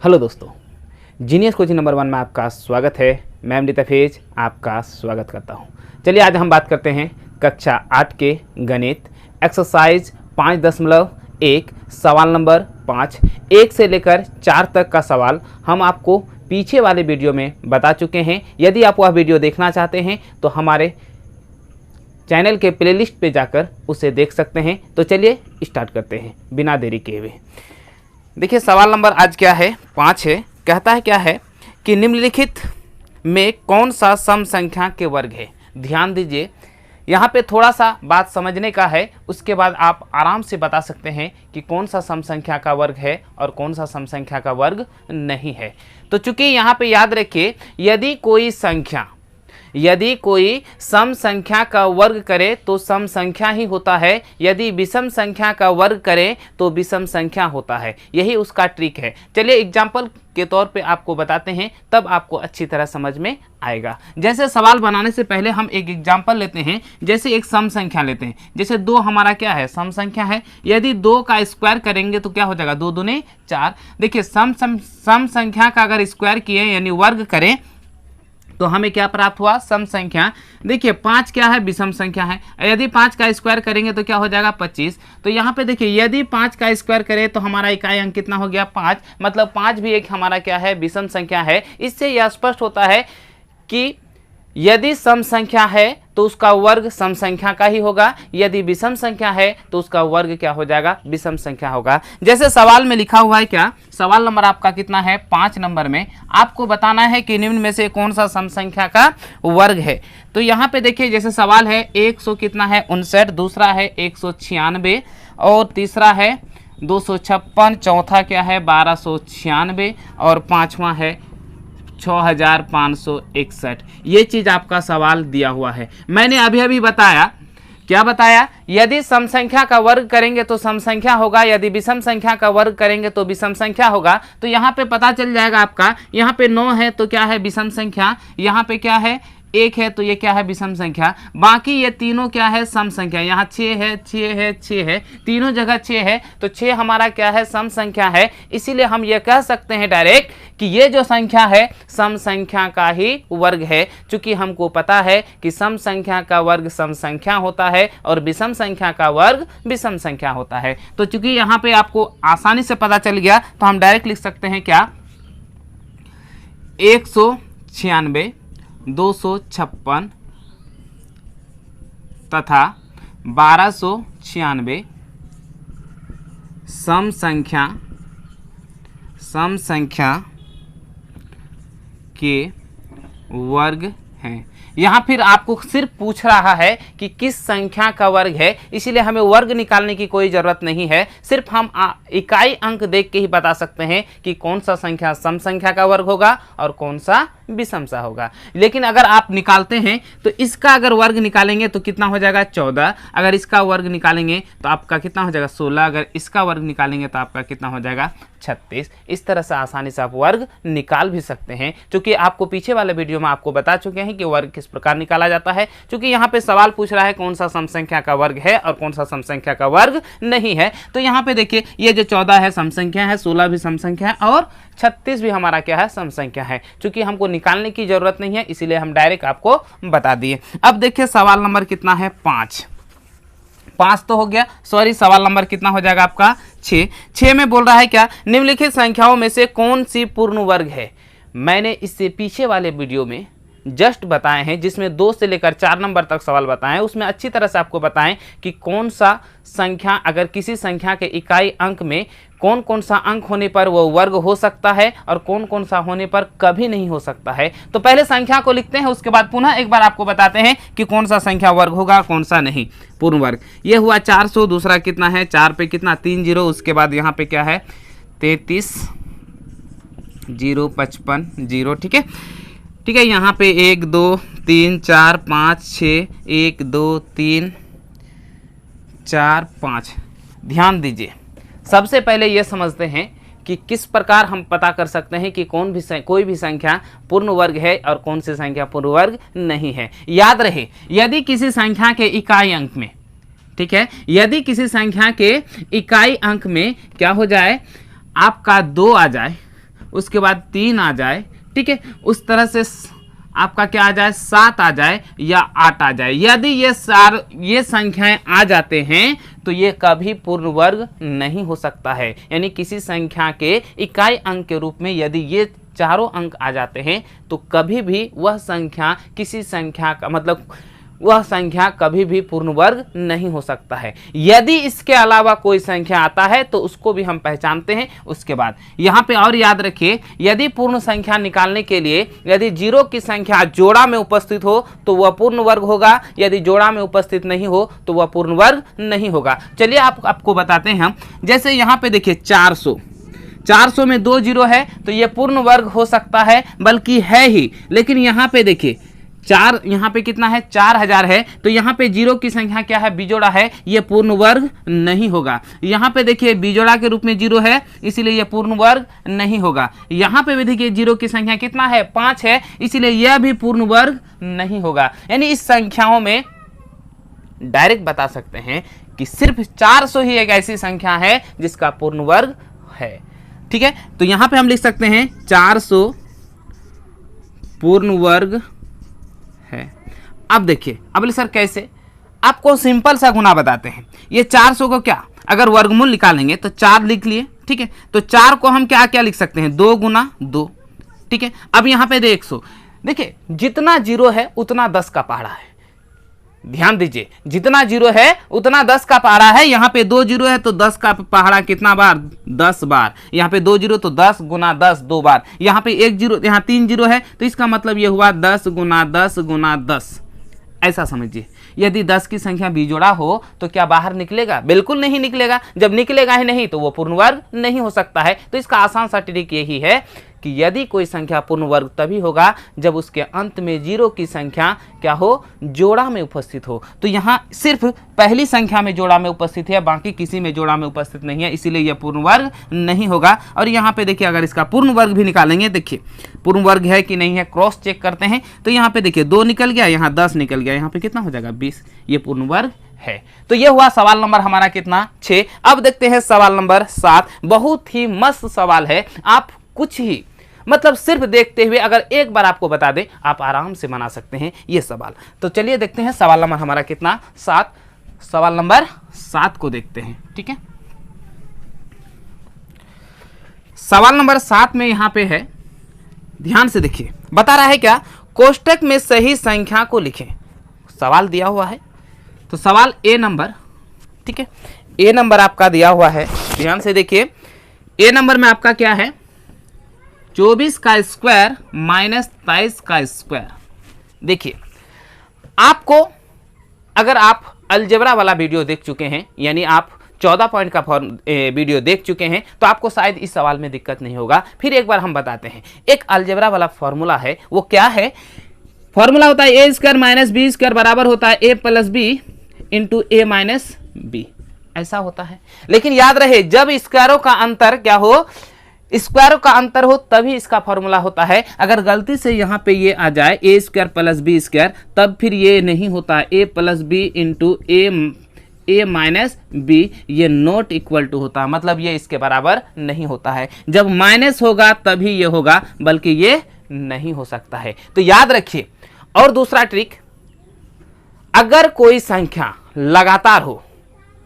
Hello दोस्तों, genius coaching number 1 में आपका स्वागत है। मैं अमृत हफीज आपका स्वागत करता हूं। चलिए आज हम बात करते हैं कक्षा 8 के गणित एक्सरसाइज 5.1 सवाल नंबर 5। 1 से लेकर 4 तक का सवाल हम आपको पीछे वाले वीडियो में बता चुके हैं। यदि आप वह वीडियो देखना चाहते हैं तो हमारे चैनल के प्लेलिस्ट पे जाकर उसे देख सकते हैं। तो चलिए स्टार्ट करते हैं बिना देरी किए हुए। देखिए सवाल नंबर आज क्या है, 5 है। कहता है क्या है कि निम्नलिखित में कौन सा सम संख्या के वर्ग है। ध्यान दीजिए, यहाँ पे थोड़ा सा बात समझने का है, उसके बाद आप आराम से बता सकते हैं कि कौन सा सम संख्या का वर्ग है और कौन सा सम संख्या का वर्ग नहीं है। तो चूंकि यहाँ पे याद रखिए, यदि कोई सम संख्या का वर्ग करे तो सम संख्या ही होता है, यदि विषम संख्या का वर्ग करे तो विषम संख्या होता है। यही उसका ट्रिक है। चलिए एग्जाम्पल के तौर पे आपको बताते हैं, तब आपको अच्छी तरह समझ में आएगा। जैसे सवाल बनाने से पहले हम एक एग्जाम्पल लेते हैं। जैसे एक सम संख्या लेते हैं, जैसे 2 हमारा क्या है, सम संख्या है। यदि 2 का स्क्वायर करेंगे तो क्या हो जाएगा, 2 दूने 4। देखिए सम संख्या का अगर स्क्वायर किए यानी वर्ग करें तो हमें क्या प्राप्त हुआ, सम संख्या। देखिए 5 क्या है, विषम संख्या है। यदि 5 का स्क्वायर करेंगे तो क्या हो जाएगा, 25। तो यहाँ पे देखिए यदि 5 का स्क्वायर करें तो हमारा इकाई अंक कितना हो गया, 5। मतलब 5 भी एक हमारा क्या है, विषम संख्या है। इससे यह स्पष्ट होता है कि यदि सम संख्या है तो उसका वर्ग सम संख्या का ही होगा, यदि विषम संख्या है तो उसका वर्ग क्या हो जाएगा, विषम संख्या होगा। जैसे सवाल में लिखा हुआ है क्या, सवाल नंबर आपका कितना है, 5 नंबर में आपको बताना है कि निम्न में से कौन सा सम संख्या का वर्ग है। तो यहाँ पे देखिए जैसे सवाल है 100 कितना है, 59, दूसरा है 196 और तीसरा है 256, चौथा क्या है 1296 और पांचवा है 6561। ये चीज आपका सवाल दिया हुआ है। मैंने अभी बताया, क्या बताया, यदि सम संख्या का वर्ग करेंगे तो सम संख्या होगा, यदि विषम संख्या का वर्ग करेंगे तो विषम संख्या होगा। तो यहाँ पे पता चल जाएगा आपका, यहाँ पे 9 है तो क्या है, विषम संख्या। यहाँ पे क्या है, 1 है तो ये क्या है, विषम संख्या। बाकी ये तीनों क्या है, सम संख्या। यहाँ 6 है, 6 है, 6 है, तीनों जगह 6 है तो 6 हमारा क्या है, सम संख्या है। इसीलिए हम ये कह सकते हैं डायरेक्ट कि ये जो संख्या है सम संख्या का ही वर्ग है। चूंकि हमको पता है कि सम संख्या का वर्ग सम संख्या होता है और विषम संख्या का वर्ग विषम संख्या होता है। तो चूंकि यहाँ पे आपको आसानी से पता चल गया तो हम डायरेक्ट लिख सकते हैं क्या, 196, 256 तथा 1296 सम संख्या के वर्ग हैं। यहाँ फिर आपको सिर्फ पूछ रहा है कि किस संख्या का वर्ग है, इसीलिए हमें वर्ग निकालने की कोई ज़रूरत नहीं है। सिर्फ हम इकाई अंक देख के ही बता सकते हैं कि कौन सा संख्या सम संख्या का वर्ग होगा और कौन सा विषम सा होगा। लेकिन अगर आप निकालते हैं तो इसका अगर वर्ग निकालेंगे तो कितना हो जाएगा, 14। अगर इसका वर्ग निकालेंगे तो आपका कितना हो जाएगा, 16। अगर इसका वर्ग निकालेंगे तो आपका कितना हो जाएगा, 36। इस तरह से आसानी से आप वर्ग निकाल भी सकते हैं। क्योंकि आपको पीछे वाले वीडियो में आपको बता चुके हैं कि वर्ग किस प्रकार निकाला जाता है। क्योंकि यहाँ पे सवाल पूछ रहा है कौन सा सम संख्या का वर्ग है और कौन सा सम संख्या का वर्ग नहीं है। तो यहाँ पे देखिए ये जो 14 है सम संख्या है, 16 भी सम संख्या है और 36 भी हमारा क्या है, सम संख्या है। चूंकि हमको निकालने की जरूरत नहीं है इसीलिए हम डायरेक्ट आपको बता दिए। अब देखिए सवाल नंबर कितना है, 5 तो हो गया, सॉरी सवाल नंबर कितना हो जाएगा आपका, 6 में बोल रहा है क्या, निम्नलिखित संख्याओं में से कौन सी पूर्ण वर्ग है। मैंने इससे पीछे वाले वीडियो में जस्ट बताए हैं, जिसमें 2 से लेकर 4 नंबर तक सवाल बताएं, उसमें अच्छी तरह से आपको बताएं कि कौन सा संख्या, अगर किसी संख्या के इकाई अंक में कौन कौन सा अंक होने पर वो वर्ग हो सकता है और कौन कौन सा होने पर कभी नहीं हो सकता है। तो पहले संख्या को लिखते हैं, उसके बाद पुनः एक बार आपको बताते हैं कि कौन सा संख्या वर्ग होगा कौन सा नहीं, पूर्ण वर्ग। ये हुआ 400, दूसरा कितना है, 4 पे कितना 3 0, उसके बाद यहाँ पे क्या है 33 0 55 0। ठीक है, यहाँ पे 1 2 3 4 5 6, 1 2 3 4 5। ध्यान दीजिए, सबसे पहले ये समझते हैं कि किस प्रकार हम पता कर सकते हैं कि कोई भी संख्या पूर्ण वर्ग है और कौन सी संख्या पूर्ण वर्ग नहीं है। याद रहे, यदि किसी संख्या के इकाई अंक में, ठीक है, यदि किसी संख्या के इकाई अंक में क्या हो जाए, आपका 2 आ जाए उसके बाद 3 आ जाए, ठीक है, उस तरह से आपका क्या आ जाए, 7 आ जाए या 8 आ जाए। यदि ये संख्याएं आ जाते हैं तो ये कभी पूर्ण वर्ग नहीं हो सकता है। यानी किसी संख्या के इकाई अंक के रूप में यदि ये चारों अंक आ जाते हैं तो कभी भी वह संख्या किसी संख्या का मतलब वह संख्या कभी भी पूर्ण वर्ग नहीं हो सकता है। यदि इसके अलावा कोई संख्या आता है तो उसको भी हम पहचानते हैं। उसके बाद यहाँ पे और याद रखिए, यदि पूर्ण संख्या निकालने के लिए यदि 0 की संख्या जोड़ा में उपस्थित हो तो वह पूर्ण वर्ग होगा, यदि जोड़ा में उपस्थित नहीं हो तो वह पूर्ण वर्ग नहीं होगा। चलिए आपको बताते हैं हम। जैसे यहाँ पे देखिए 400 में 2 जीरो है तो यह पूर्ण वर्ग हो सकता है, बल्कि है ही। लेकिन यहाँ पे देखिए 4, यहाँ पे कितना है, 4000 है, तो यहाँ पे 0 की संख्या क्या है, बिजोड़ा है, ये पूर्ण वर्ग नहीं होगा। यहाँ पे देखिए बिजोड़ा के रूप में 0 है, इसीलिए ये पूर्ण वर्ग नहीं होगा। यहाँ पे भी देखिए 0 की संख्या कितना है, 5 है, इसीलिए यह भी पूर्ण वर्ग नहीं होगा। यानी इस संख्याओं में डायरेक्ट बता सकते हैं कि सिर्फ 400 ही एक ऐसी संख्या है जिसका पूर्ण वर्ग है। ठीक है, तो यहाँ पे हम लिख सकते हैं 400 पूर्ण वर्ग है। अब देखिए, अब सर कैसे, आपको सिंपल सा गुना बताते हैं। ये 400 को क्या, अगर वर्गमूल निकालेंगे तो 4 लिख लिए, ठीक है, तो 4 को हम क्या क्या लिख सकते हैं, 2 गुना 2, ठीक है। अब यहाँ पे 100, देखिए जितना 0 है उतना 10 का पहाड़ा है। ध्यान दीजिए, जितना 0 है उतना 10 का पहाड़ा है। यहाँ पे 2 0 है तो 10 का पहाड़ा कितना बार, 10 बार। यहाँ पे 2 0 तो 10 गुना 10 2 बार। यहाँ पे 1 0, यहाँ 3 0 है तो इसका मतलब ये हुआ 10 गुना 10 गुना 10। ऐसा समझिए, यदि 10 की संख्या बिजोड़ा हो तो क्या बाहर निकलेगा, बिल्कुल नहीं निकलेगा। जब निकलेगा ही नहीं तो वो पूर्ण वर्ग नहीं हो सकता है। तो इसका आसान सा ट्रिक यही है कि यदि कोई संख्या पूर्ण वर्ग तभी होगा जब उसके अंत में 0 की संख्या क्या हो, जोड़ा में उपस्थित हो। तो यहाँ सिर्फ पहली संख्या में जोड़ा में उपस्थित है, बाकी किसी में जोड़ा में उपस्थित नहीं है, इसीलिए यह पूर्ण वर्ग नहीं होगा। और यहाँ पे देखिए, अगर इसका पूर्ण वर्ग भी निकालेंगे, देखिए पूर्ण वर्ग है कि नहीं है, क्रॉस चेक करते हैं। तो यहाँ पे देखिए 2 निकल गया, यहाँ 10 निकल गया, यहाँ पे कितना हो जाएगा 20, ये पूर्ण वर्ग है। तो ये हुआ सवाल नंबर हमारा कितना, 6। अब देखते हैं सवाल नंबर 7। बहुत ही मस्त सवाल है। आप कुछ ही मतलब सिर्फ देखते हुए अगर एक बार आपको बता दें, आप आराम से बना सकते हैं ये सवाल। तो चलिए देखते हैं सवाल नंबर हमारा कितना, 7। सवाल नंबर 7 को देखते हैं, ठीक है। सवाल नंबर 7 में यहां पे है, ध्यान से देखिए, बता रहा है क्या, कोष्टक में सही संख्या को लिखें। सवाल दिया हुआ है, तो सवाल ए नंबर, ठीक है, ए नंबर आपका दिया हुआ है। ध्यान से देखिए, ए नंबर में आपका क्या है, 24 का स्क्वायर माइनस 23 का स्क्वायर। देखिए, आपको अगर आप अलजेब्रा वाला वीडियो देख चुके हैं, यानी आप 14 पॉइंट का वीडियो देख चुके हैं, तो आपको शायद इस सवाल में दिक्कत नहीं होगा। फिर एक बार हम बताते हैं। एक अलजेब्रा वाला फॉर्मूला है, वो क्या है, फॉर्मूला होता है ए स्क्वायर माइनस बी स्क्वायर बराबर होता है ए प्लस बी इंटू ए माइनस बी, ऐसा होता है। लेकिन याद रहे, जब स्क्वायरों का अंतर क्या हो, स्क्वायरों का अंतर हो तभी इसका फॉर्मूला होता है। अगर गलती से यहाँ पे ये आ जाए ए स्क्वायर प्लस बी स्क्वायर, तब फिर ये नहीं होता है ए प्लस बी इंटू ए माइनस बी, ये नॉट इक्वल टू होता है, मतलब ये इसके बराबर नहीं होता है। जब माइनस होगा तभी ये होगा, बल्कि ये नहीं हो सकता है। तो याद रखिए। और दूसरा ट्रिक, अगर कोई संख्या लगातार हो,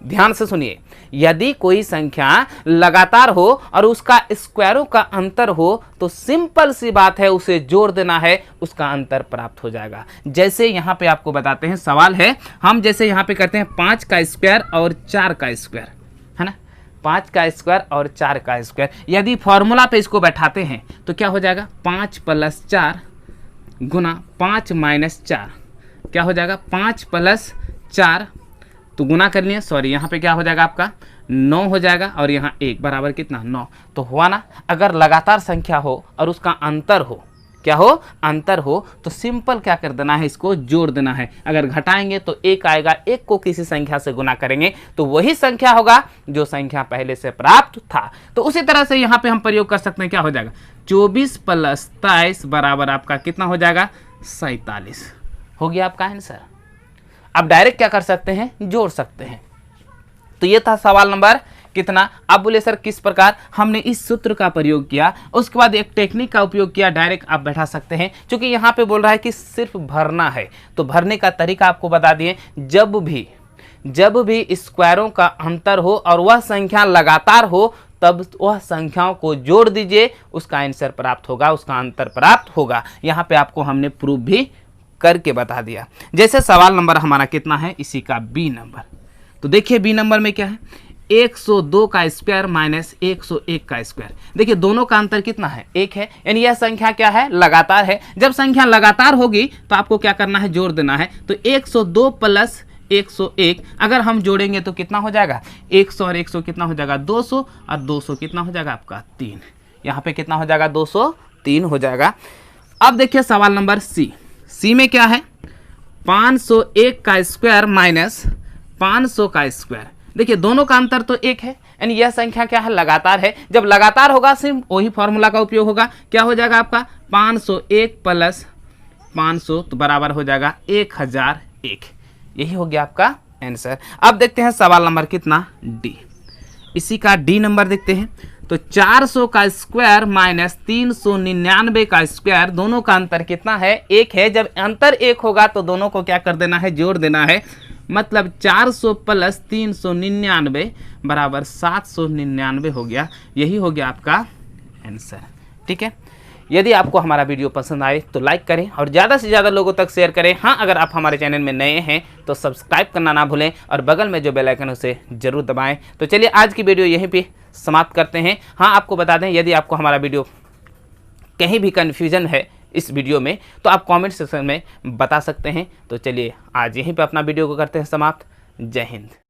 ध्यान से सुनिए, यदि कोई संख्या लगातार हो और उसका स्क्वायरों का अंतर हो तो सिंपल सी बात है, उसे जोड़ देना है, उसका अंतर प्राप्त हो जाएगा। जैसे यहां पे आपको बताते हैं, सवाल है, हम जैसे यहां पे करते हैं 5 का स्क्वायर और 4 का स्क्वायर, है ना, 5 का स्क्वायर और 4 का स्क्वायर। यदि फॉर्मूला पे इसको बैठाते हैं तो क्या हो जाएगा, 5 प्लस 4 गुना 5 माइनस 4, क्या हो जाएगा 5 प्लस 4, तो गुना कर लिए, सॉरी यहाँ पे क्या हो जाएगा आपका 9 हो जाएगा, और यहाँ 1 बराबर कितना 9। तो हुआ ना। अगर लगातार संख्या हो और उसका अंतर हो, क्या हो, अंतर हो, तो सिंपल क्या कर देना है, इसको जोड़ देना है। अगर घटाएंगे तो 1 आएगा, 1 को किसी संख्या से गुना करेंगे तो वही संख्या होगा जो संख्या पहले से प्राप्त था। तो उसी तरह से यहाँ पे हम प्रयोग कर सकते हैं, क्या हो जाएगा 24 प्लस 23 बराबर आपका कितना हो जाएगा 47। हो गया आपका आंसर। अब डायरेक्ट क्या कर सकते हैं, जोड़ सकते हैं। तो ये था सवाल नंबर कितना? आप बोले सर किस प्रकार? हमने इस सूत्र का प्रयोग किया, उसके बाद एक टेक्निक का उपयोग किया, डायरेक्ट आप बैठा सकते हैं। क्योंकि यहाँ पे बोल रहा है कि सिर्फ भरना है, तो भरने का तरीका आपको बता दिए। जब भी स्क्वायरों का अंतर हो और वह संख्या लगातार हो, तब वह संख्याओं को जोड़ दीजिए, उसका आंसर प्राप्त होगा, उसका अंतर प्राप्त होगा। यहाँ पे आपको हमने प्रूफ भी करके बता दिया। जैसे सवाल नंबर हमारा कितना है, इसी का बी नंबर। तो देखिए बी नंबर में क्या है, 102 का स्क्वायर माइनस 101 का स्क्वायर। देखिए दोनों का अंतर कितना है? 1 है, यानी यह संख्या क्या है? लगातार है। जब संख्या लगातार होगी तो आपको क्या करना है? जोड़ देना है। तो 102 प्लस 101 अगर हम जोड़ेंगे तो कितना हो जाएगा? 100 और 100 कितना हो जाएगा? 200, और 200 कितना हो जाएगा आपका? 3। यहाँ पे कितना हो जाएगा? 203 हो जाएगा। अब देखिए सवाल नंबर सी में क्या है? 501 का स्क्वायर माइनस 500 का स्क्वायर। देखिए दोनों का अंतर तो 1 है, यानी यह संख्या क्या है? लगातार है। जब लगातार होगा सिर्फ वही फॉर्मूला का उपयोग होगा। क्या हो जाएगा आपका? 501 प्लस 500 तो बराबर हो जाएगा 1001। यही हो गया आपका आंसर। अब देखते हैं सवाल नंबर कितना? डी। इसी का डी नंबर देखते हैं। तो 400 का स्क्वायर माइनस 399 का स्क्वायर, दोनों का अंतर कितना है? 1 है। जब अंतर 1 होगा तो दोनों को क्या कर देना है? जोड़ देना है। मतलब 400 प्लस 399 बराबर 799 हो गया। यही हो गया आपका आंसर। ठीक है, यदि आपको हमारा वीडियो पसंद आए तो लाइक करें और ज़्यादा से ज़्यादा लोगों तक शेयर करें। हाँ, अगर आप हमारे चैनल में नए हैं तो सब्सक्राइब करना ना भूलें और बगल में जो बेल आइकन है उसे ज़रूर दबाएं। तो चलिए आज की वीडियो यहीं पे समाप्त करते हैं। हाँ, आपको बता दें, यदि आपको हमारा वीडियो कहीं भी कन्फ्यूजन है इस वीडियो में तो आप कमेंट सेक्शन में बता सकते हैं। तो चलिए आज यहीं पे अपना वीडियो को करते हैं समाप्त। जय हिंद।